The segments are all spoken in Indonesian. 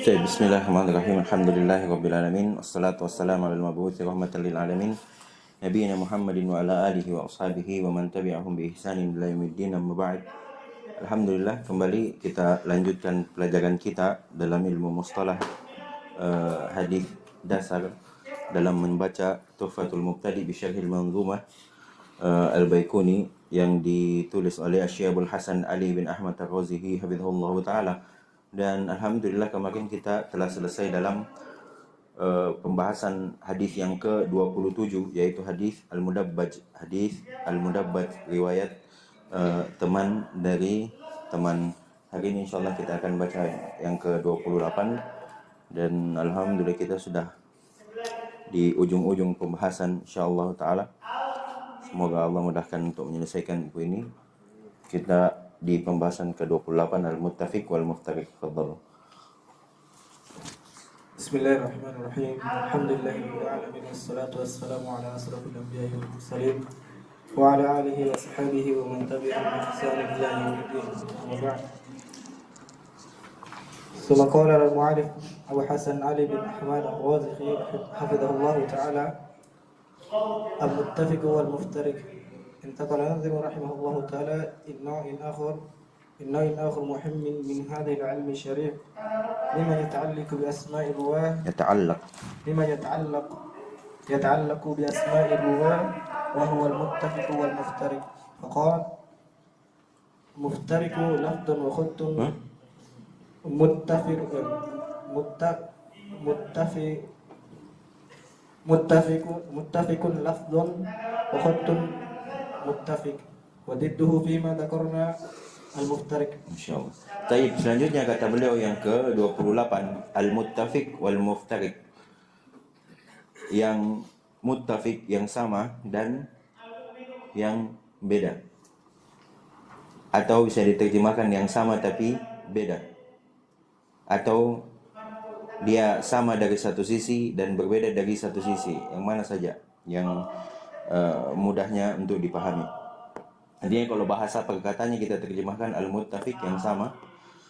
Bismillahirrahmanirrahim. Alhamdulillahirabbil alamin. Wassalatu wassalamu alal mabu'uts rahmatan lil alamin. Nabiyina Muhammadin wa ala alihi wa ashabihi wa man tabi'ahum bi ihsanin ila yaumiddin. Amma ba'd. Alhamdulillah, kembali kita lanjutkan pelajaran kita dalam ilmu mustalah hadis dasar dalam membaca Tuhfatul Mubtadi bi Syarhil Manzumah Al-Baikuni yang ditulis oleh Asy-Syaikh Hasan Ali bin Ahmad Ar-Razihi hafizahullah taala. Dan alhamdulillah kemarin kita telah selesai dalam pembahasan hadis yang ke-27, yaitu hadis Al-Mudabbaj. Hadis Al-Mudabbaj riwayat teman dari teman. Hari ini insyaallah kita akan baca yang ke-28 dan alhamdulillah kita sudah di ujung-ujung pembahasan insyaallah taala. Semoga Allah mudahkan untuk menyelesaikan buku ini. Kita di pembahasan ke-28 Al-Muttafiq wal Muftariq. Fadhal. Bismillahirrahmanirrahim. Alhamdulillahirabbil alamin wassalatu wassalamu ala asrofil anbiya'i wal mursalin wa ala alihi wa sahbihi wa man tabi'ahum bi ihsan ila yaumiddin. Amma ba'd. ثم قال المؤلف أبو حسن علي بن أحمد الرازقي حفظه الله تعالى: المتفق والمفترق. انتقل الناظم رحمه الله تعالى النوع آخر مهم من هذا العلم الشريف لما يتعلق بأسماء الرواه يتعلق بأسماء الرواه وهو المتفق والمفترق. فقال: مفترق لفظ وخط متفق لفظ وخط متفق وضده فيما ذكرنا المفترق. Insyaallah. Baik, selanjutnya kata beliau yang ke-28 Al-Muttafiq wal Muftariq. Yang muttafiq yang sama dan yang beda. Atau bisa diterjemahkan yang sama tapi beda. Atau dia sama dari satu sisi dan berbeda dari satu sisi. Yang mana saja yang mudahnya untuk dipahami. Artinya kalau bahasa perkataannya kita terjemahkan al-muttafiq yang sama,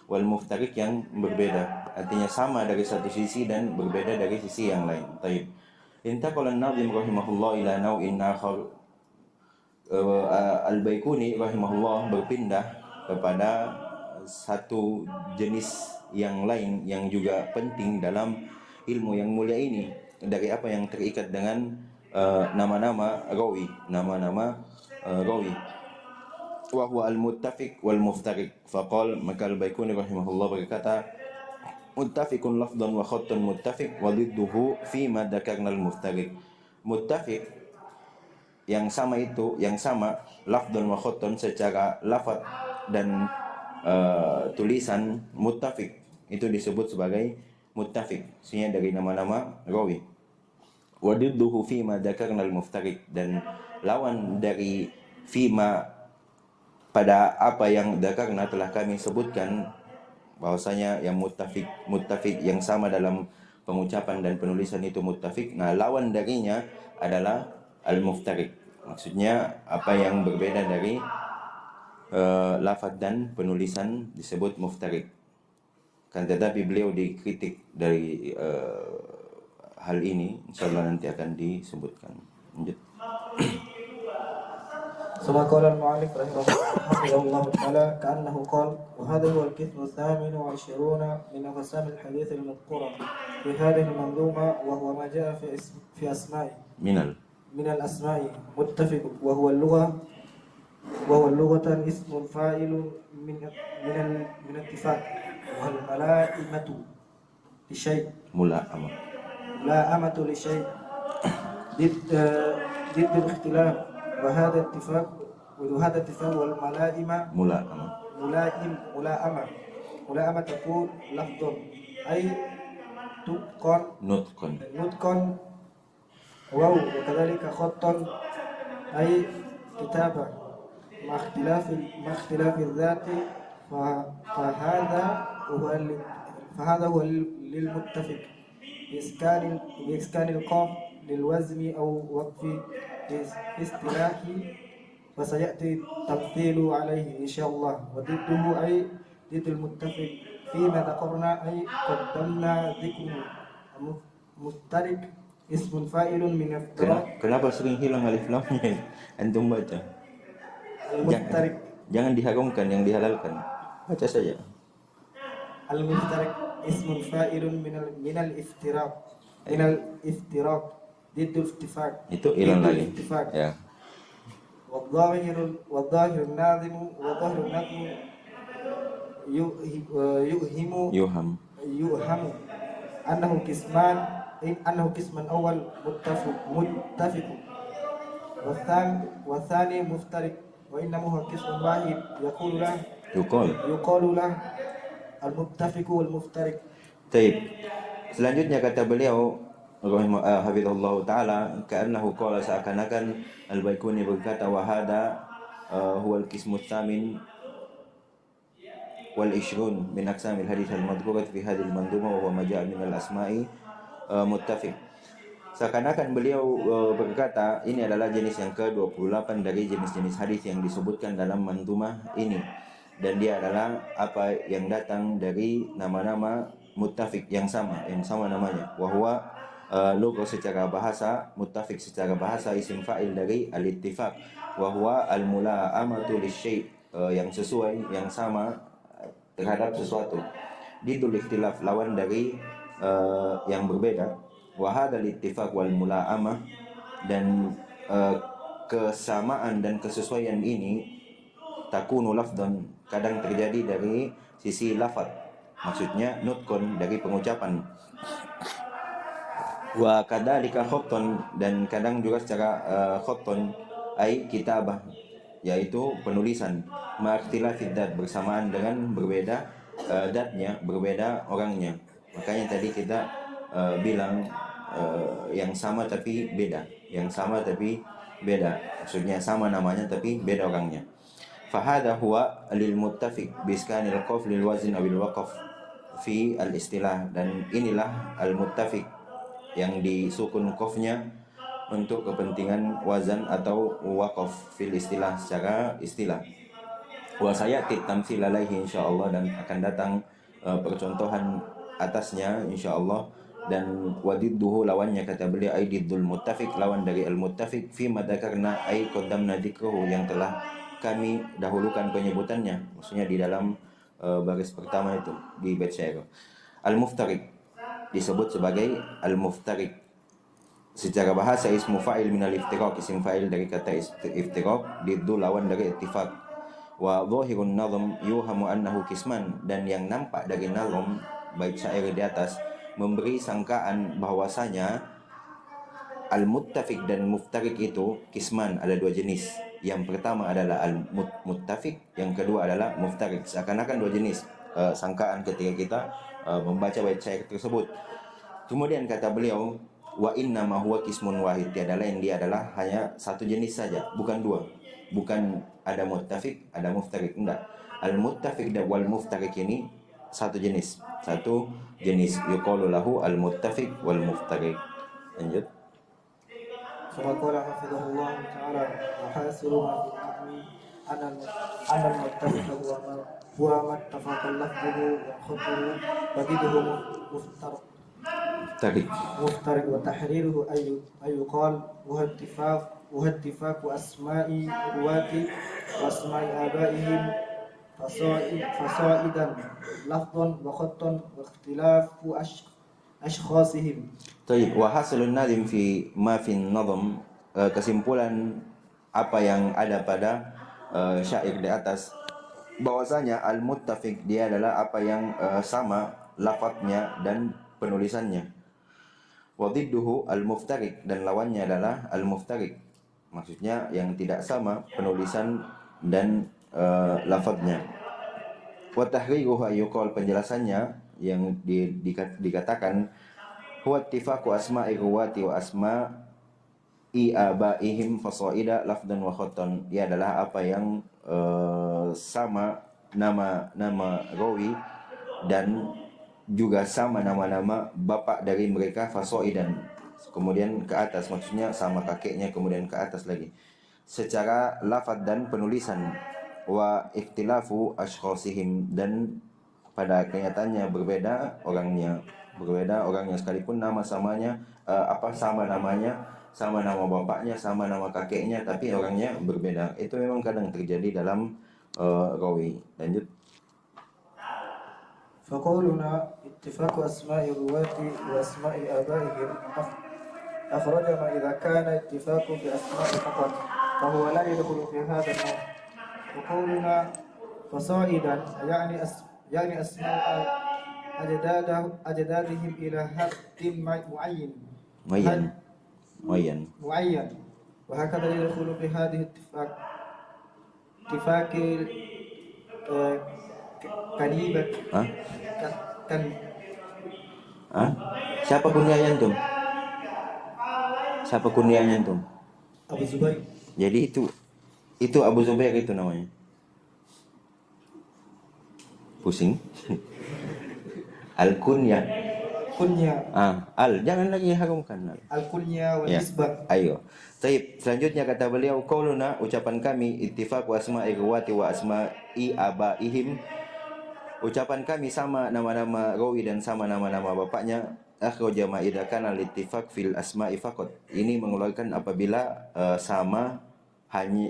wal muftariq yang berbeda. Artinya sama dari satu sisi dan berbeda dari sisi yang lain. Baik. Intaqala an-nazim rahimahullah ila naw'in akhar. Al-Baikuni rahimahullah berpindah kepada satu jenis yang lain yang juga penting dalam ilmu yang mulia ini, dari apa yang terikat dengan nama-nama rawi, wa huwa al-muttafiq wal muftariq. Faqal, maka Al-Baikuni rahimahullah berkata, muttafiqun lafdhan wa khattun muttafiq wa lidduhu fi ma dzakarna al-muftariq. Muttafiq yang sama itu, yang sama lafdhan wa khattun secara lafaz dan tulisan. Muttafiq itu disebut sebagai muttafiq, maksudnya dari nama-nama rawi. Wadidduhu fima dzakarna al-muftariq, dan lawan dari fima pada apa yang dzakarna telah kami sebutkan, bahwasanya yang muttafiq yang sama dalam pengucapan dan penulisan itu muttafiq. Nah, lawan darinya adalah al-muftariq, maksudnya apa yang berbeda dari lafaz dan penulisan disebut muftariq. Kan tetapi beliau dikritik dari hal ini, insyaallah nanti akan disebutkan. Lanjut. ثم قال المؤلف رحمه الله تعالى كأنه قال: وهذا هو القسم 28 من أقسام الحديث المذكورة في هذه المنظومة، وهو ما جاء في أسماء من الأسماء متفق، وهو اللغة اسم فاعل من اتفاق، والملائمة لشيء ملائمة لشيء ضد الاختلاف، وهذا اتفاق والملائمة ملائمة تكون لفظ أي نطقا وكذلك خطا أي كتابة مع اختلاف الذات، فهذا هو للمتفق بإسكان القاف للوزن أو وقف اصطلاحي، وسيأتي التفصيل عليه إن شاء الله. وضده أي ضد المتفق فيما ذكرنا أي قدمنا ذكر مفترق اسم فاعل من افتراء Kenapa sering hilang alif lamnya? Antum baca. المفترق Jangan diharumkan yang dihalalkan. Baca saja. المفترق اسم فاعل من الافتراق من الافتراق ضد الاتفاق Itu hilang ضد lagi. الاتفاق Ya. والظاهر الناظم يوهم Yuham. أنه قسمان أول متفق والثاني مفترق وإنما هو قسم واحد يقال له المتفق والمفترق. Taib. Selanjutnya kata beliau hafizallah taala, ka'annahu qala, seakan-akan Al-Baikuni berkata, wa hada huwa al-qismu tsamin wal 20 min aqsamil hadits al-madhkurah fi hadhihi al-manzumah wa huwa ma ja'a min al-asma'i muttafiq. Seakan-akan beliau berkata, ini adalah jenis yang ke-28 dari jenis-jenis hadis yang disebutkan dalam manzumah ini, dan dia adalah apa yang datang dari nama-nama muttafiq yang sama namanya. Wa huwa lugha secara bahasa, muttafiq secara bahasa isim fa'il dari al-ittifaq, wa huwa al-mula'amatu lisyai', yang sesuai, yang sama terhadap sesuatu. Didul ikhtilaf, lawan dari yang berbeda. Wa hadzal ittifaq wal mula'amah, dan kesamaan dan kesesuaian ini takunu lafdan, kadang terjadi dari sisi lafaz, maksudnya nutkun, dari pengucapan. Wa kadzalika khatton, dan kadang juga secara khatton, ai kitabah, yaitu penulisan, ma'khtilafid dat, bersamaan dengan berbeda datnya, berbeda orangnya. Makanya tadi kita bilang yang sama tapi beda, maksudnya sama namanya tapi beda orangnya. Fahada huwa lil muttafiq biskanil qaf lil wazn awil waqaf fi al istilah, dan inilah al muttafiq yang disukun qafnya untuk kepentingan wazan atau waqaf fil istilah, secara istilah. Wa sayati tamtsil alaihi insyaallah, dan akan datang percontohan atasnya insyaallah. Dan wadidduhu, lawannya kata beliau, aididdul muttafiq, lawan dari al muttafiq, fi madzakarna ai qaddamna dzikruhu, yang telah kami dahulukan penyebutannya, maksudnya di dalam baris pertama itu di bait syair. Al muftariq disebut sebagai al muftariq secara bahasa ismu fa'il minal iftiraq, isim fa'il dari kata iftiraq, diddu lawan dari ittifaq. Wa dhahirun nazm yuhamu annahu qisman, dan yang nampak dari nazm bait syair di atas memberi sangkaan bahwasanya al-muttafiq dan muftariq itu qisman, ada dua jenis. Yang pertama adalah al-muttafiq, yang kedua adalah muftariq. Seakan-akan dua jenis sangkaan ketika kita membaca bait syair tersebut. Kemudian kata beliau, wa inna ma huwa qismun wahid, dia adalah hanya satu jenis saja, bukan dua. Bukan ada muttafiq, ada muftariq, enggak. Al-muttafiq dan wal muftariq ini satu jenis. Yuqalu lahu al-muttafiq wal muftariq. Lanjut. ثم قال حفظه الله تعالى وحاصل ما في النظم أن المتفق هو ما اتفق لفظه وخطه وجده مفترق وتحريره أي يقال وهو اتفاق أسماء رواة وأسماء آبائهم فصائدا لفظا وخطا واختلاف أشخاصهم. Taib, wa hasilun nadim fi ma fi nadhm, kesimpulan apa yang ada pada syair di atas, bahwasanya al-muttafiq dia adalah apa yang sama lafadznya dan penulisannya. Wa dhidduhu al-muftariq, dan lawannya adalah al-muftariq, maksudnya yang tidak sama penulisan dan lafadznya. Wa tahriruhu ayyuqal, penjelasannya yang dikatakan huwa ittifaqu asma'i ruwati wa asma'i abaihim fasaida lafdan wa khattan, ia adalah apa yang sama nama rawi dan juga sama nama-nama bapak dari mereka, fasaidan, kemudian ke atas, maksudnya sama kakeknya kemudian ke atas lagi, secara lafaz dan penulisan. Wa ikhtilafu ashkhasihim, dan pada kenyataannya berbeda orangnya sekalipun nama samanya sama namanya, sama nama bapaknya, sama nama kakeknya, tapi orangnya berbeda. Itu memang kadang terjadi dalam rawi. Lanjut. فقولنا اتفاق أسماء الرواة وأسماء آبائهم أخرج ما إذا كان اتفاق في أسماء فقط فهو لا يدخل في هذا النوع. وقولنا فصائدا يعني أسماء أجدادهم إلى حد معين معين وهكذا يدخل في هذه اتفاق كنيبة Siapa kunyahnya antum? Siapa kunyahnya antum? Abu Zubair. Jadi itu Abu Zubair itu namanya. Pusing. Al-kunyah. Jangan lagi harumkan. Al-kunyah wal nisbah. Ayo. Baik, selanjutnya kata beliau, qauluna, ucapan kami, ittifaq wa asma'i ruwati wa asma'i abaihim. Ucapan kami sama nama-nama rawi dan sama nama-nama bapaknya. Akhraja ma idza kana al-ittifaq fil asma'i faqat. Ini mengeluarkan apabila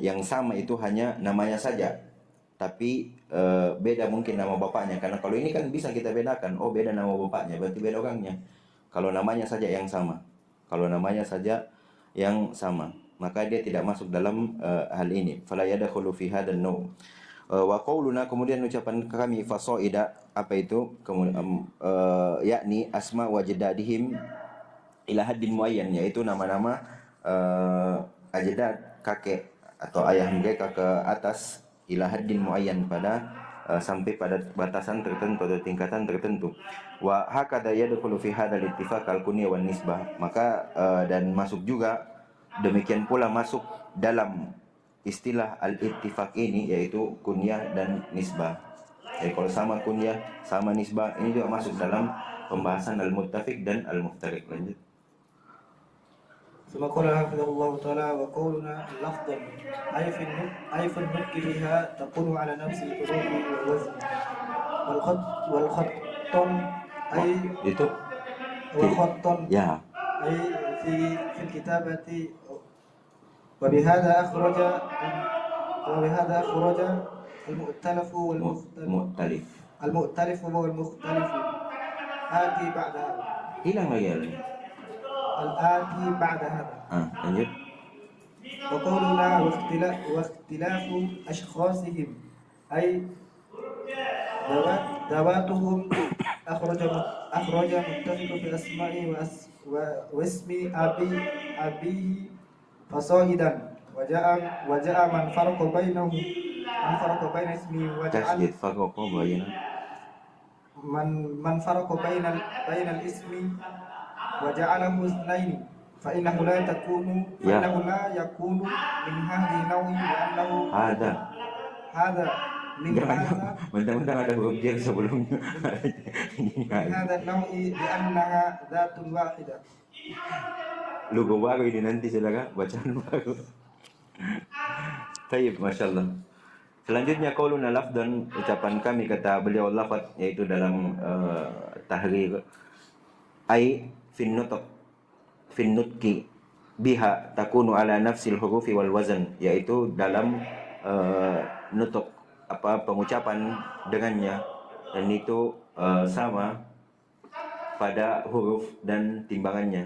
yang sama itu hanya namanya saja. Tapi beda mungkin nama bapaknya, karena kalau ini kan bisa kita bedakan, oh beda nama bapaknya, berarti beda orangnya. Kalau namanya saja yang sama. Maka dia tidak masuk dalam hal ini. Fala yadkhulu fi hadzal naw'. Wa qauluna, kemudian ucapan kami, fasaida, apa itu? Yakni asma wa jaddadihim ila haddin muayyan, yaitu nama-nama ajdad, kakek atau ayah mereka ke atas, ila haddin muayyan, pada sampai pada batasan tertentu atau tingkatan tertentu. Wa hakada yadkhulu fi hadzal ittifaq al-kunyah wan nisbah. Maka dan masuk juga demikian pula masuk dalam istilah al-ittifaq ini, yaitu kunyah dan nisbah. Jadi kalau sama kunyah, sama nisbah, ini juga masuk dalam pembahasan al-muttafiq dan al-muftariq. Lanjut. ثم قال حفظه الله تعالى وقولنا لفظا أي في النطق بها تكون على نفس الحروف والوزن والخط أي itu والخط ya أي في الكتابة وبهذا أخرج المؤتلف والمختلف آتي بعد هذا. hilang lagi. الآتي بعد هذا. Lanjut. وقولنا واختلاف أشخاصهم أي ذواتهم أخرج متفق في أسماء واسم أبيه فصاعدا وجاء من فرق بين اسمه وجعل من فرق بين الاسم وجعله اثنين فإنه لا يكون من هذه النوع لأنه هذا من هذا mentang-mentang ada huruf jar sebelumnya. هذا النوع لأنها ذات واحدة. Logo baru ini nanti, saudara, bacaan baru. Tayyib, masyaallah. Selanjutnya qauluna lafdan, ucapan kami, kata beliau, lafaz, yaitu dalam tahrir, ai fin nutqi biha takunu ala nafsil hurufi wal wazn, yaitu dalam nutuk, pengucapan dengannya, dan itu sama pada huruf dan timbangannya,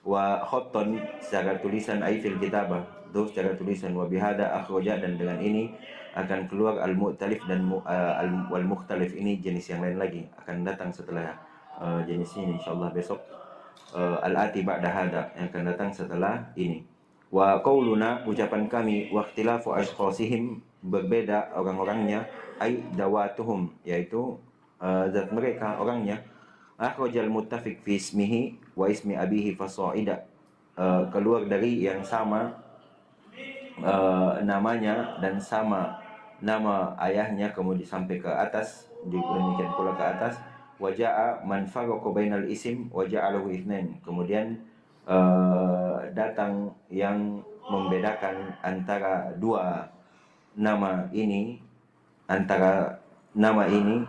Wa khotton, secara tulisan, ai fil kitabah, itu secara tulisan. Wa bihada akhraja, dan dengan ini akan keluar al-mu'talif dan wal mukhtalif. Ini jenis yang lain lagi, akan datang setelah jenis ini insyaallah besok. Al-ati ba'da hada, yang akan datang setelah ini. Wa qauluna, ucapan kami, wa ikhtilafu ashkhasihim, berbeda orang-orangnya, ai dawatuhum, yaitu zat mereka, orangnya. Akhrajal muttafiq fi ismihi wa ismi abihi fasaida, keluar dari yang sama namanya dan sama nama ayahnya, kemudian sampai ke atas, demikian pula ke atas. Waja'a man farraqa bainal isim wa ja'alahu itsnain, kemudian datang yang membedakan antara dua nama ini, antara nama ini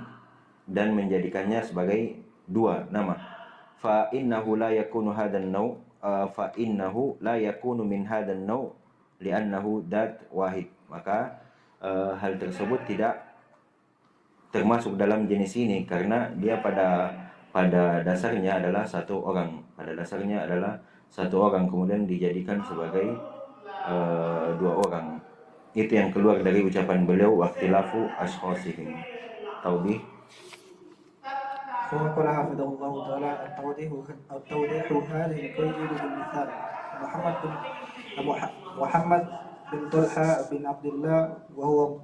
dan menjadikannya sebagai dua nama. Fa innahu la yakunu hadan naw fa innahu la yakunu min hadan naw li'annahu dat wahid. Maka hal tersebut tidak termasuk dalam jenis ini karena dia pada dasarnya adalah satu orang. Pada dasarnya adalah satu orang kemudian dijadikan sebagai dua orang. Itu yang keluar dari ucapan beliau waqtilafu ashkhasihim. Taubih. ثم قال حفظه الله تعالى التوضيح هذه القيد بالمثال محمد بن طلحة بن عبد الله وهو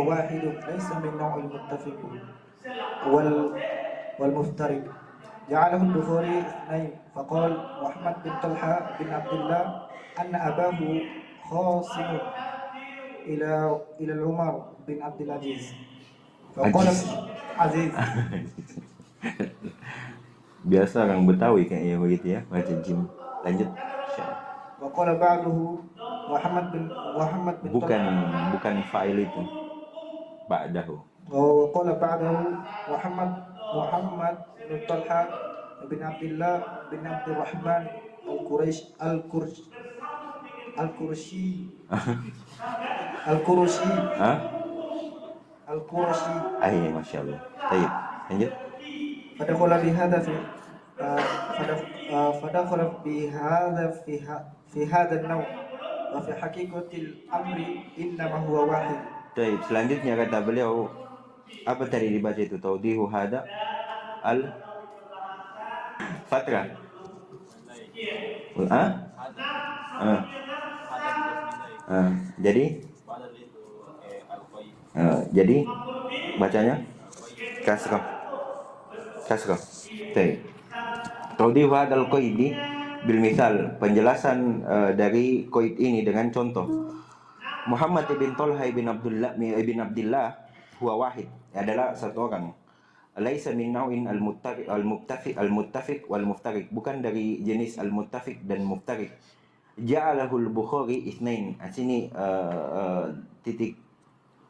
واحد ليس من نوع المتفق والمفترق جعله البخاري اثنين فقال محمد بن طلحة بن عبد الله أن أباه خاصم إلى عمر بن عبد العزيز فقال عزيز Biasa orang Betawi kayaknya begitu ya, baca jim. Lanjut. Waqala ba'duhu Muhammad bin bukan fa'il itu. Ba'dahu. Waqala ba'dahu Muhammad bin Talha bin Abdullah bin Abdurrahman Al-Qurashi. Iya, Masya Allah. Baik, lanjut. فدخل في هذا النوع وفي حقيقة الأمر إنما هو واحد. Baik, selanjutnya kata beliau, apa tadi dibaca itu? Taudihu hada al-fatrah. Jadi bacanya kasrah. Baik. Taudihu hadal qaidi bil misal, penjelasan dari qaid ini dengan contoh. Muhammad ibn Talha ibn Abdullah huwa wahid, adalah satu orang. Laisa min nau'in al-muttafiq wal muftariq, bukan dari jenis al-muttafiq dan muftariq. Ja'alahu al-Bukhari itsnain. Sini titik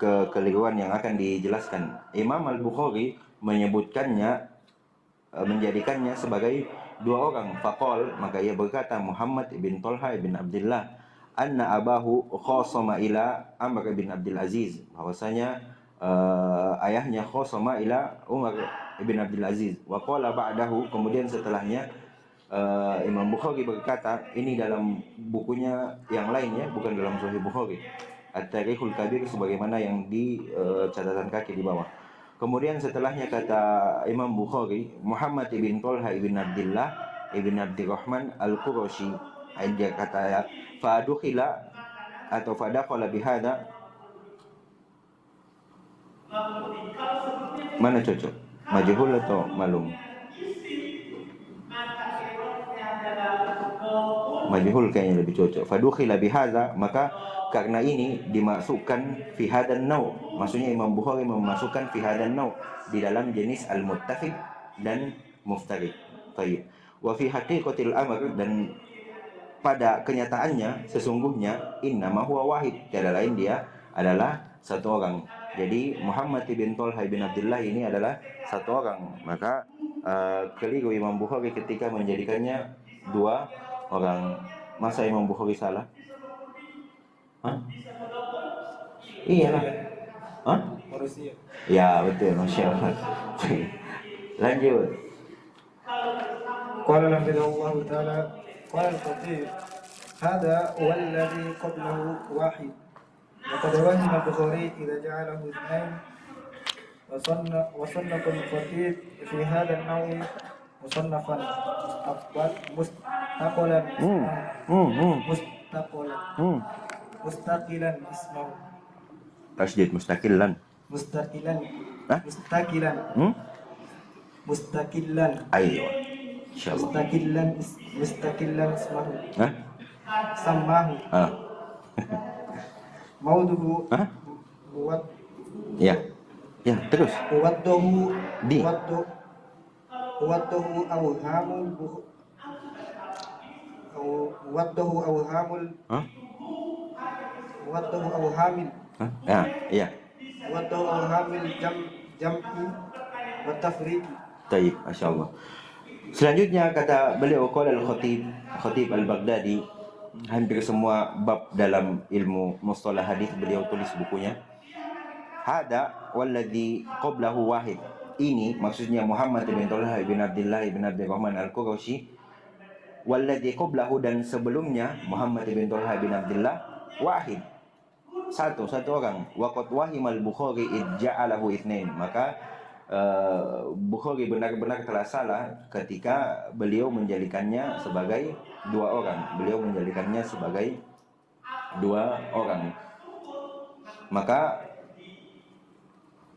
kekeliruan yang akan dijelaskan. Imam Al-Bukhari menyebutkannya, menjadikannya sebagai dua orang. Faqal, maka ia berkata Muhammad ibn Talha ibn Abdullah anna abahu khasama ila Amr ibn Abdul Aziz, bahwasanya ayahnya khasama ila Umar ibn Abdul Aziz. Wa qala ba'dahu, kemudian setelahnya Imam Bukhari berkata, ini dalam bukunya yang lain ya, bukan dalam Sahih Bukhari, At-Tarikhul Kabir, sebagaimana yang di catatan kaki di bawah. Kemudian setelahnya kata Imam Bukhari, Muhammad ibn Talha ibn Abdullah ibn Abdurrahman Al-Qurashi. Dia kata fadukhila atau fadakhala bihada, mana cocok? Majhul atau malum? Majhul kayaknya lebih cocok. Fadukhila bihada, maka karena ini dimasukkan fi hadan nau'. Maksudnya Imam Bukhari memasukkan fi hadan nau' di dalam jenis al-muttafiq dan muftariq. Baik. Wa fi haqiqatil amr, dan pada kenyataannya sesungguhnya innama huwa wahid, tiada lain dia adalah satu orang. Jadi Muhammad bin Talha bin Abdullah ini adalah satu orang. Maka keliru Imam Bukhari ketika menjadikannya dua orang. Masa Imam Bukhari salah? Iyalah. Ya betul, Masya Allah. Lanjut. Qala Allah Ta'ala qala al-Khatib hada walladhi qablahu wahid wa qad wahima al-Bukhari idza ja'alahu ithnain wa sannafa al-Khatib fi hadha an-naw' musannafan mustaqilan ismahu. Tasydid mustaqilan. Mustaqilan. Ayo. Insyaallah. Mustaqilan ismahu. Samahu. Mauduhu. Ya. Ya, terus. Wadduhu Di. Wadduhu awhamul. Ya, iya. والأوهام الجمع والتفريق. Taib, Masya Allah. Selanjutnya kata beliau, qala Khatib al-Baghdadi, hampir semua bab dalam ilmu mustalah hadis beliau tulis bukunya. Hada walladhi qablahu wahid. Ini maksudnya Muhammad bin Talha bin Abdullah bin Abdurrahman al-Qurashi. Walladhi qablahu, dan sebelumnya Muhammad bin Talha bin Abdullah wahid. Satu orang. Waqad wahimal Bukhari idja'alahu itsnain. Maka Bukhari benar-benar telah salah ketika beliau menjadikannya sebagai dua orang. Beliau menjadikannya sebagai dua orang. Maka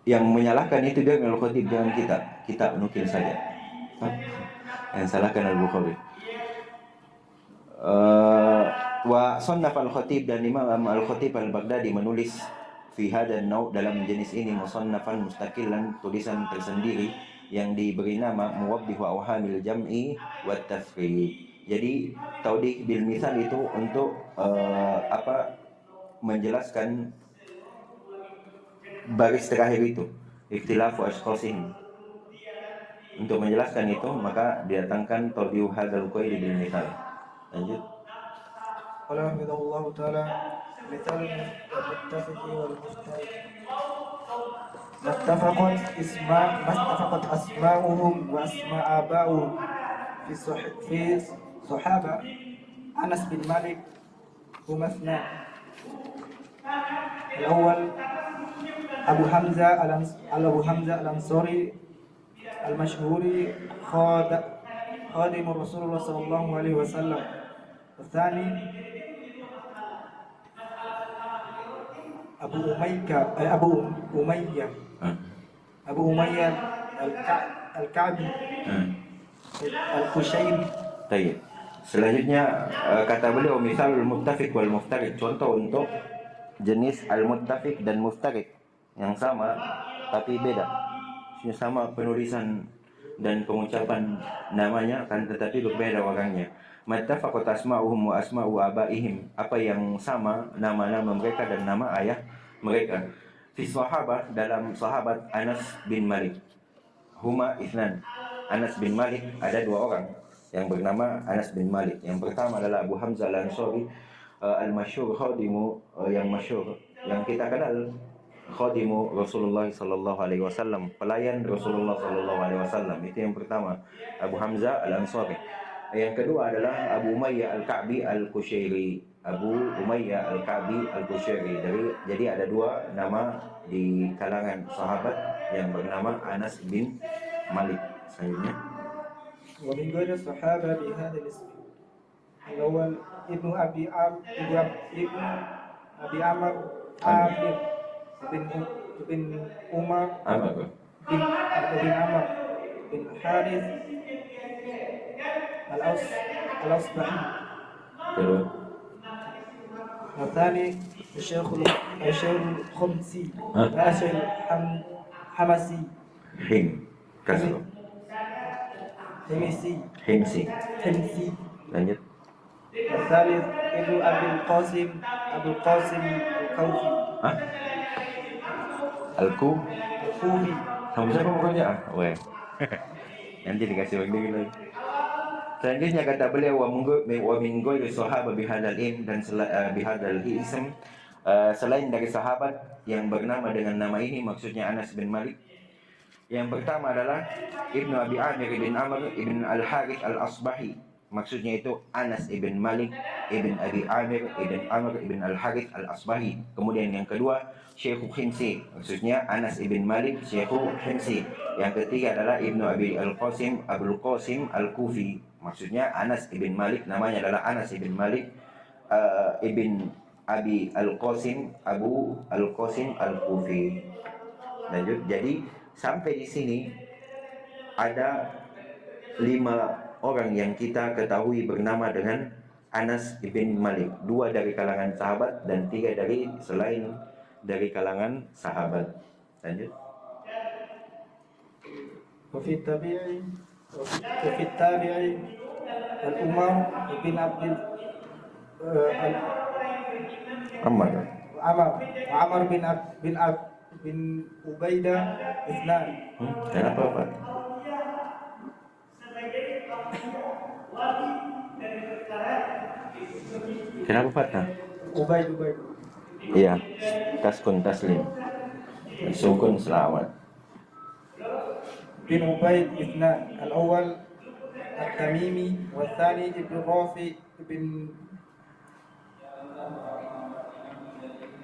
yang menyalahkan itu dia Al-Khatib, jangan kita nukil saja. Yang salahkan Al-Bukhari. Wa sannaf Al-Khatib, dan Imam Al-Khatib Al-Baghdadi menulis fi hadan nau', dalam jenis ini, musannafan mustaqilan, tulisan tersendiri yang diberi nama Muwaddih wa Awhamil Jam'i wa Tafriq. Jadi taudih bil misal itu untuk menjelaskan baris terakhir itu, ikhtilafu ashkhasihim. Untuk menjelaskan itu maka didatangkan taudih hadzal qaid bil misal. Lanjut. Qala rahimahullahu ta'ala مثال المتفق والمفترق. ما اتفقت أسماؤهم وأسماء آبائهم في صحابة أنس بن مالك هم اثنان. الأول أبو حمزة الأنصاري المشهور خادم رسول الله صلى الله عليه وسلم. الثاني أبو أمية الكعبي القشيري. Baik. Selanjutnya kata beliau misalul muttafiq wal muftariq, contoh untuk jenis al-muttafiq dan muftariq yang sama tapi beda. Sama penulisan dan pengucapan namanya kan tetapi berbeda orangnya. Mattafaqat asma'uhum wa asma'u abaihim, apa yang sama nama-nama mereka dan nama ayah mereka. Fi sahabah, dalam sahabat Anas bin Malik, huma itsnan. Anas bin Malik ada dua orang yang bernama Anas bin Malik. Yang pertama adalah Abu Hamzah al-Ansari al-masyhur khadimu, yang masyhur yang kita kenal, khadimu Rasulullah sallallahu alaihi wasallam, pelayan Rasulullah sallallahu alaihi wasallam. Itu yang pertama, Abu Hamzah al-Ansari. Yang kedua adalah Abu Umayyah al-Ka'bi al-Qushairi. Abu Umayyah al-Ka'bi al-Qushairi. Jadi ada dua nama di kalangan sahabat yang bernama Anas bin Malik. Selanjutnya. ومن غير الصحابة بهذا الاسم الأول ابن أبي عمرو عامر بن عمر بن عمر بن حارث الأصبحي. والثاني الشيخ الخمسي الشيخ الحمسي حمسي. Lanjut. الثالث ابن أبي القاسم الكوفي. الكوفي. Kamu bisa pokoknya weh. Nanti dikasih waktu lagi. Selanjutnya kata beliau wa min ghairi sahabat bihadzal im, dan bihadzal ism, selain dari sahabat yang bernama dengan nama ini, maksudnya Anas bin Malik. Yang pertama adalah Ibnu Abi Amir bin Amr ibn al-Harith al-Asbahi. Maksudnya itu Anas ibn Malik ibn Abi Amir ibn Amr ibn al-Harith al-Asbahi. Kemudian yang kedua Syekh Khimsi, maksudnya Anas ibn Malik Syekh Khimsi. Yang ketiga adalah Ibnu Abi al-Qasim Abul Qasim al-Kufi. Maksudnya Anas ibn Malik namanya adalah Anas ibn Malik ibn Abi al-Qasim Abu al-Qasim al-Kufi. Lanjut. Jadi sampai di sini ada 5 orang yang kita ketahui bernama dengan Anas ibn Malik. 2 dari kalangan sahabat dan 3 dari selain dari kalangan sahabat. Lanjut. وفي التابع الأمر بن عبد عمر بن bin Ubaidah Isnan. Kenapa Pak? Kenapa Fatah? Ubaid. Iya, taskun taslim. Sukun selawat. bin Ubaid Isnan. Al-awwal At-Tamimi والثاني ابن رافع ابن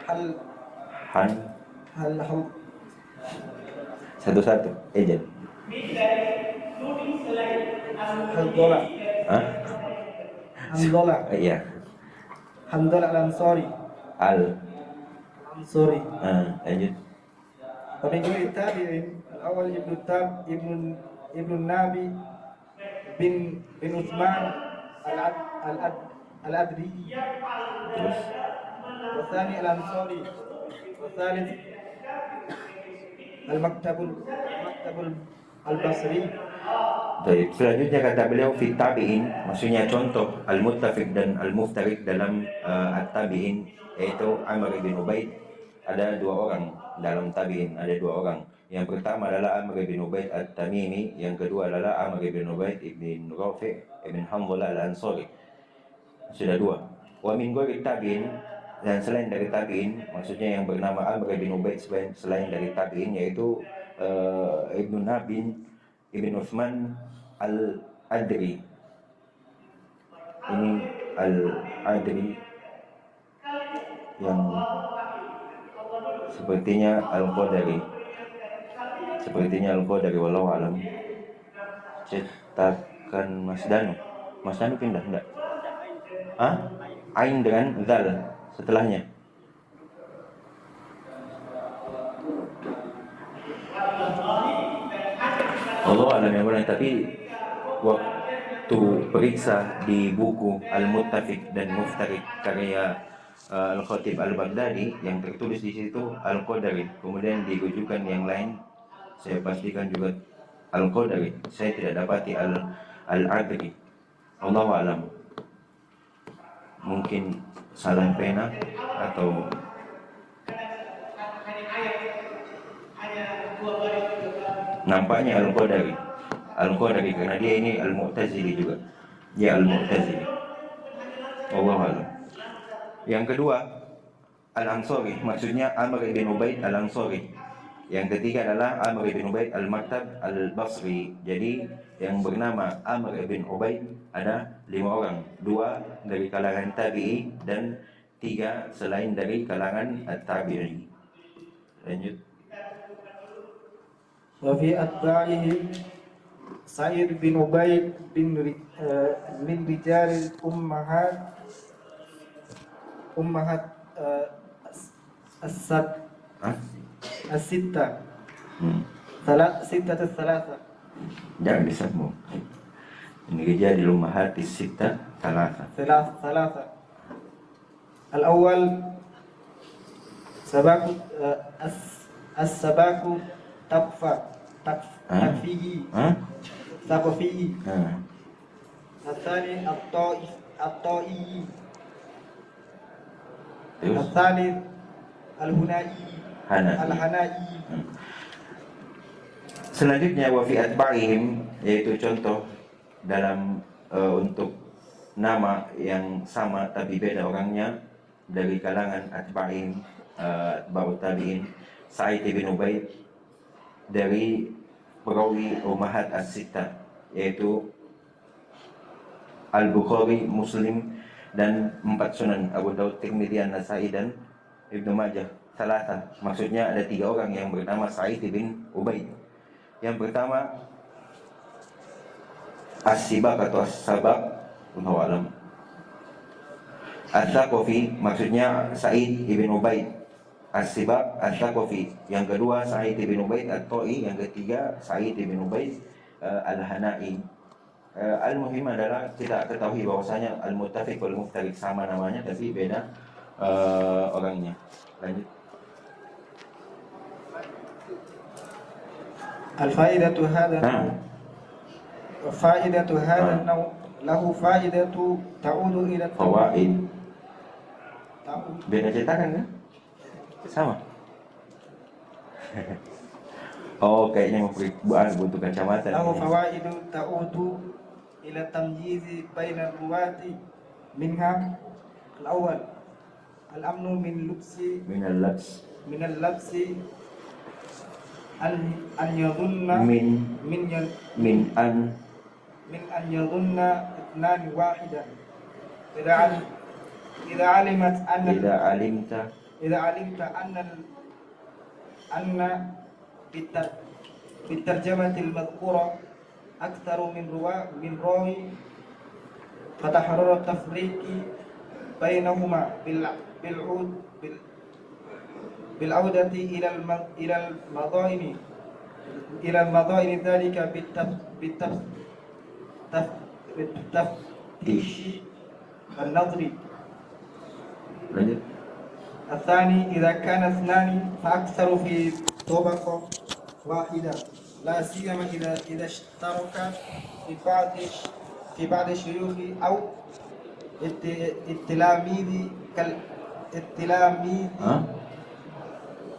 Hal Han Hal Hal satu-satu. Ejen. Handola Hah? Handola Iya. Handola Al-Ansari Al. Ansari. Lanjut. ومن غير التابعين الأول ابن النبي bin Utsman al-Adri Terus والثاني الأنصاري والثالث المكتب البصري. Baik, selanjutnya kata beliau fit tabi'in, maksudnya contoh al-muttafiq dan al-muftariq dalam at-tabi'in, yaitu Amr bin Ubaid. Ada dua orang dalam tabi'in, ada dua orang. Yang pertama adalah Amr bin Ubaid at-Tamimi, yang kedua adalah Amr bin Ubaid ibn Rafi' ibn Hanzalah al-Ansari. Sudah dua. Wa min ghairi tabi'in, dan selain dari tabi'in, maksudnya yang bernama Amr bin Ubaid selain dari tabi'in, yaitu Ibnu Nabin Ibn Utsman Al-Adri. Ini Al-Adri yang sepertinya Al-Qadari wallahu alam. Cetakan Mas Danu pindah enggak? Ain dengan zal setelahnya. Allah alam yang benar, tapi waktu periksa di buku Al-Muttafiq dan Muftariq karya Al-Khatib Al-Baghdadi, yang tertulis di situ Al-Qadari, kemudian dirujukan yang lain, saya pastikan juga Al-Qadari. Saya tidak dapati Al-Adri. Allah alam. Mungkin salah pena atau nampaknya Al-Qadari karena dia ini Al-Mu'tazili juga. Dia Al-Mu'tazili. Allah alam. Yang kedua Al-Ansari, maksudnya Amr bin Ubaid Al-Ansari. Yang ketiga adalah Amr bin Ubaid Al-Maktab Al-Basri. Jadi yang bernama Amr bin Ubaid ada 5 orang, 2 dari kalangan tabi'i dan 3 selain dari kalangan at-tabi'i. Lanjut. Wa fi atba'ihi Sa'id bin Ubaid min rijal ummahat as-sittah thalatha. Jangan disambung. Ini rijal ummahat as-sittah thalatha. Al-awwal sabaku as-sabaku takfihi. الثاني الطائي. الثالث الهنائي. Selanjutnya wa fi atba'ihim, yaitu contoh dalam untuk nama yang sama tapi beda orangnya dari kalangan atba'ihim, atba'ut tabi'in. Sa'id bin Ubaid dari perawi Ummahat as-Sittah, yaitu Al-Bukhari, Muslim, dan 4 sunan, Abu Daud, Tirmidzi, An-Nasai, dan Ibnu Majah. Salasa, maksudnya ada 3 orang yang bernama Sa'id bin Ubaid. Yang pertama As-Sibak atau As-Sabak, Allahu a'lam. As-Saqafi, maksudnya Sa'id bin Ubaid. As-Sibak As-Saqafi. Yang kedua Sa'id bin Ubaid At-Ta'i. Yang ketiga Sa'id bin Ubaid Al-Hanai. Al-Muhim adalah kita ketahui bahwasanya Al-Muttafiq wal Muftariq sama namanya tapi beda orangnya. Lanjut. Al-faidatu hadha an-naw lahu faidatu ta'udu ila fawaid. Beda cetakan kan? Sama. Oh, kayaknya butuh kacamata له nih. فوائد تعود إلى التمييز بين الرواة منها الأول الأمن Minal labs. من اللبس أن يظن Min من min an من أن يظن اثنان واحدا إذا علم إذا علمت أن idza alimta إذا علمت أن بالترجمة المذكورة أكثر من راوي فتحرر التفريق بينهما بالعودة إلى المضائن ذلك بالتفتيش والنظر. lanjut. الثاني إذا كان اثنان فأكثر في طبقة واحدة لا سيما إذا اشتركا في بعض الشيوخ أو التلاميذ Hah?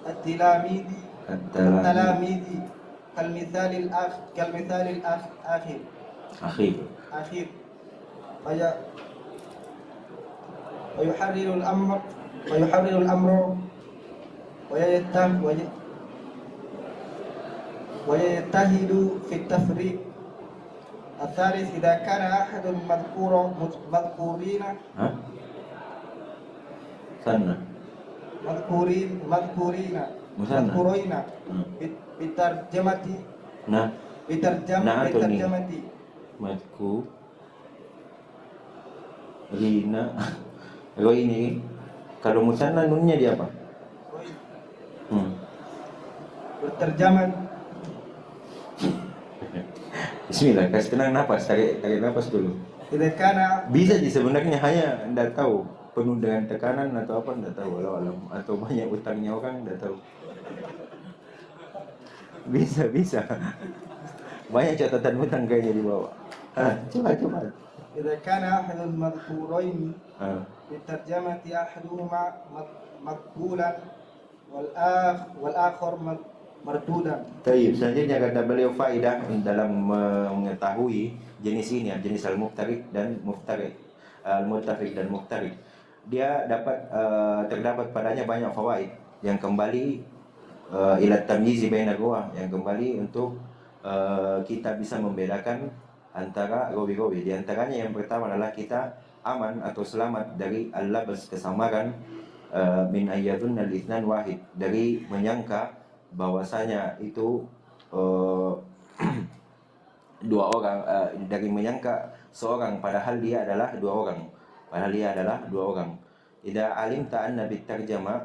التلاميذ At-talami كالمثال الآخر akhir. ويحرر الأمر ويجتهد في التفريق. الثالث إذا كان أحد المذكورين Hah? Sana. مذكورين Musanna. بالترجمة Nah, atau ni? بالترجمة Matku Rina. Kalau ini kalau musanna nunnya dia apa? بالترجمة. Bismillah, kasih tenang napas, tarik napas dulu. إذا كان Bisa sih sebenarnya, hanya ndak tahu penuh dengan tekanan atau apa ndak tahu, walau alam, atau banyak utangnya orang ndak tahu. Bisa banyak catatan utang kayaknya di bawah. Coba. إذا كان أحد المذكورين Ah. بالترجمة أحدهما مقبولا والآخر مردودا. Taib, selanjutnya kata beliau faidah dalam mengetahui jenis ini, jenis al-muftarik dan muftarik, al-muttafiq dan muftarik. Dia terdapat padanya banyak fawaid yang kembali ila tamyiz baina ruwah, yang kembali untuk kita bisa membedakan antara rawi-rawi. Di antaranya yang pertama adalah kita aman atau selamat dari al-labas, kesamaran, min ayyadun al-ithnan wahid, dari menyangka bahwasanya itu dua orang, dari menyangka seorang padahal dia adalah dua orang. Idza alimta anna bitarjama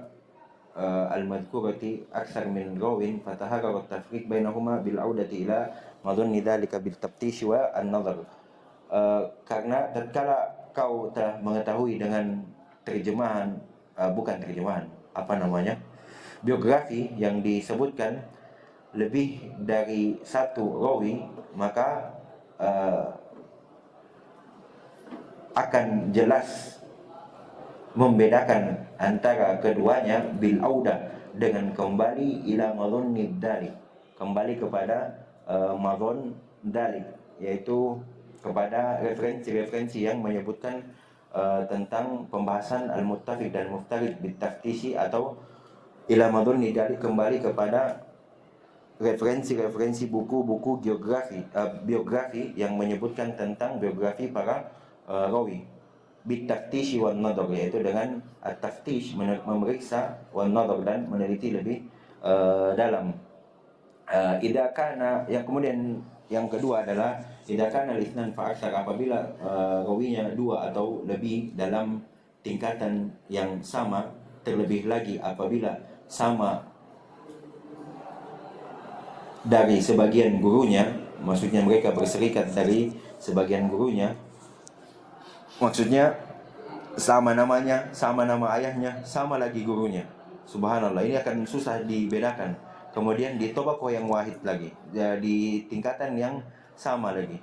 al-madhkurati akthar min rawin fatahaqqa at-tafriq bainahuma bil audati ila madhunni dzalika bil taftish wa an-nazar. Karena tatkala kau telah mengetahui dengan biografi yang disebutkan lebih dari satu rawi, maka akan jelas membedakan antara keduanya bil auda, dengan kembali ila madhunni dzalik, kembali kepada madhun dzalik, yaitu kepada referensi-referensi yang menyebutkan tentang pembahasan al-muttafiq dan muftarid bitaftishi, atau ila madhunni dzalik, kembali kepada referensi-referensi buku-buku biografi yang menyebutkan tentang biografi para rawi. Bitaftishi wan nadar, yaitu dengan at-taftish, memeriksa, wan nadar, dan meneliti lebih dalam. Idza kana, yang kemudian yang kedua adalah idza kana al-ithnan fa aktsar, apabila rawinya dua atau lebih dalam tingkatan yang sama, terlebih lagi apabila sama dari sebagian gurunya, maksudnya mereka berserikat dari sebagian gurunya, maksudnya sama namanya, sama nama ayahnya, sama lagi gurunya. Subhanallah, ini akan susah dibedakan. Kemudian di tobaqoh yang wahid lagi, di tingkatan yang sama lagi,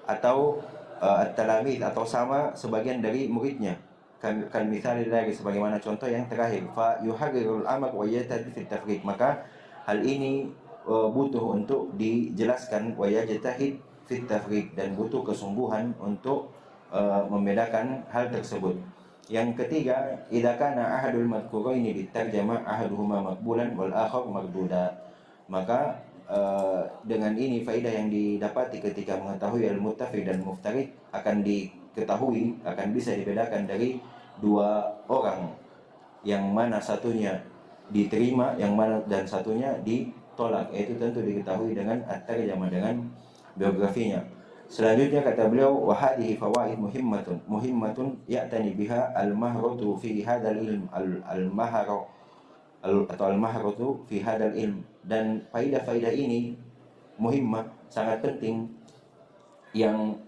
atau at-talamid, atau sama sebagian dari muridnya. Kan misalnya dari sebagaimana contoh yang terakhir, fa yuharrirul amak wa yatadi fit tafriq, maka hal ini butuh untuk dijelaskan, wa yajtahid fit tafriq, dan butuh kesungguhan untuk membedakan hal tersebut. Yang ketiga, idza kana ahadul madhkuraini ditarjama ahaduhuma maqbulan wal akhar marduda. Maka dengan ini faedah yang didapati ketika mengetahui al-muttafiq dan muftarik akan diketahui, akan bisa dibedakan dari dua orang, yang mana satunya diterima, yang mana dan satunya ditolak. Itu tentu diketahui dengan at-tarjamah, dengan biografinya. Selanjutnya kata beliau, wa hadhihi fawaid muhimmatun ya'tani biha al-mahratu fi hadzal ilm, atau al-mahratu fi hadzal ilm. Dan faidah-faidah ini muhimmah, sangat penting, yang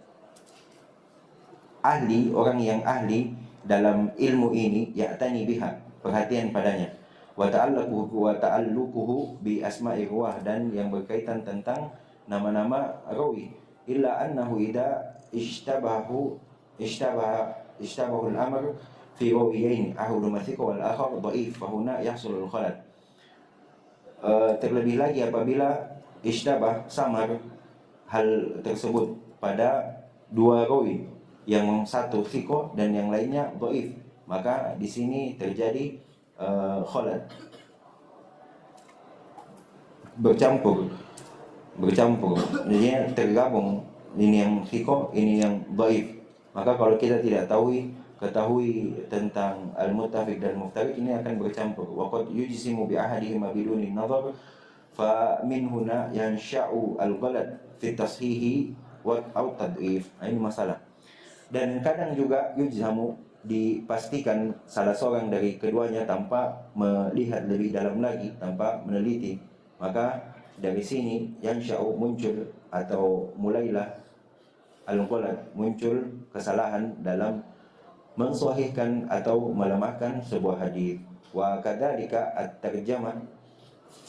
ahli, orang yang ahli dalam ilmu ini, ya'tani biha, perhatian padanya, wa ta'alluquhu bi asma'i ruwah, dan yang berkaitan tentang nama-nama rawi. Illa annahu idza ishtabahu al-amr fi rawiyain ahaduhuma thiqa wal akhar dhaif, fa huna yahsul al-khalal. Terlebih lagi apabila ishtabah, samar hal tersebut pada dua rawi, yang satu thiqa dan yang lainnya dhaif, maka di sini terjadi khalal, bercampur, jadinya tergabung, ini yang thiqa, ini yang dhaif. Maka kalau kita tidak ketahui tentang al-muttafiq dan muftarik, ini akan bercampur. Wa qad yujsimu bi ahadihima biduni nazar, fa min huna yansha'u al-ghalat fi tashihi wa au tad'if. Ini masalah. Dan kadang juga yujzamu, dipastikan salah seorang dari keduanya tanpa melihat lebih dalam lagi, tanpa meneliti. Maka dari sini yansha'u, muncul atau mulailah al-ghalat, muncul kesalahan dalam mensahihkan atau melemahkan sebuah hadis. Wa kadzalika at-tarjamah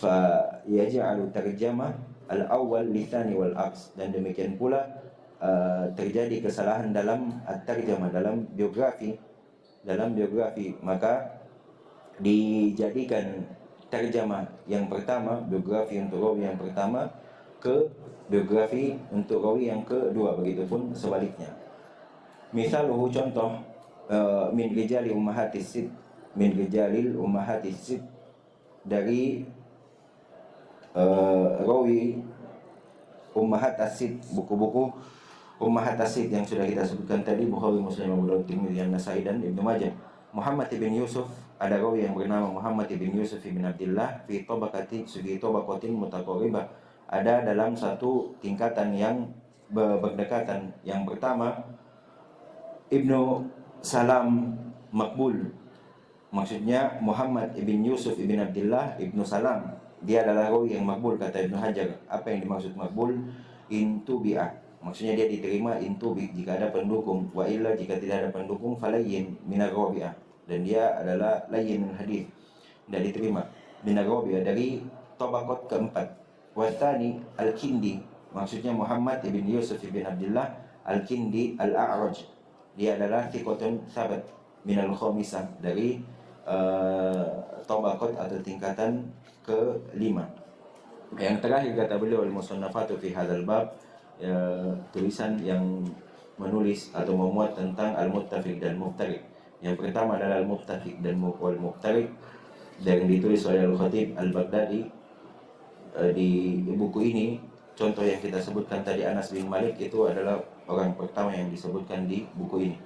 fa yaj'alu tarjamah al-awwal litsani wal aks, dan demikian pula terjadi kesalahan dalam at-tarjamah, dalam biografi, maka dijadikan tarjamah yang pertama, biografi untuk rawi yang pertama, ke biografi untuk rawi yang kedua, begitupun sebaliknya. Misaluhu, contoh, min rijali ummahatis sit, min rijalil ummahatis sit, dari rawi ummahat as-sit, buku-buku ummahat as-sit yang sudah kita sebutkan tadi, Bukhari, Muslim, Abu Dawud, Tirmidzi, An-Nasai, dan Ibnu Majah. Muhammad ibn Yusuf, ada rawi yang bernama Muhammad ibn Yusuf ibn Abdullah fi tabaqatin mutaqarribah, ada dalam satu tingkatan yang berdekatan. Yang pertama, Ibnu Salam Maqbul, maksudnya Muhammad ibn Yusuf ibn Abdullah ibnu Salam, dia adalah rawi yang makbul, kata Ibnu Hajar. Apa yang dimaksud makbul? Intubi'ah, maksudnya dia diterima intubi, jika ada pendukung. Wa illa, jika tidak ada pendukung, falayyin minar rabi'ah, dan dia adalah layyin hadis, tidak diterima. Minar rabi'ah, dari tabaqat keempat. Wathani al-Kindi, maksudnya Muhammad ibn Yusuf ibn Abdullah al-Kindi al-A'raj, dia adalah thiqatun thabat minal khamisah, dari tabaqat atau tingkatan kelima. Yang terakhir kata beliau, al-musannafatu fi hadzal bab, tulisan yang menulis atau memuat tentang al-muttafiq dan muftarik. Yang pertama adalah al-muttafiq dan al-muftarik, yang ditulis oleh Al-Khatib Al-Baghdadi. Di buku ini, contoh yang kita sebutkan tadi, Anas bin Malik, itu adalah orang pertama yang disebutkan di buku ini,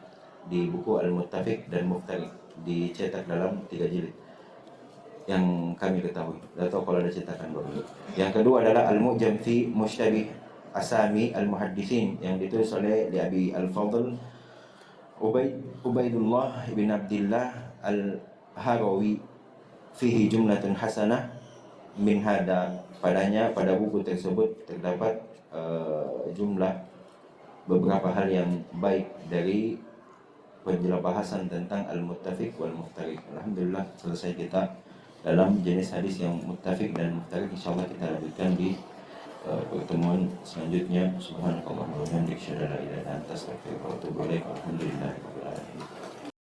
di buku Al-Muttafiq dan Muftarik, dicetak dalam 3 jilid yang kami ketahui. Tidak tahu kalau ada cetakan baru. Yang kedua adalah Al-Mu'jam fi Mushtabih Asami Al-Muhaddithin, yang ditulis oleh Abi Al-Fadl Ubaidullah bin Abdullah Al-Harawi, fihi jumlatun hasanah min hada, padanya, pada buku tersebut terdapat jumlah beberapa hal yang baik dari penjelasan tentang al-muttafiq wal muftarik. Alhamdulillah, selesai kita dalam jenis hadis yang muttafiq dan muftarik. Insyaallah kita lanjutkan di pertemuan selanjutnya. Subhanakallahumma wa bihamdika, asyhadu an la ilaha illa anta, astaghfiruka wa atubu ilaik. Alhamdulillahirabbil alamin.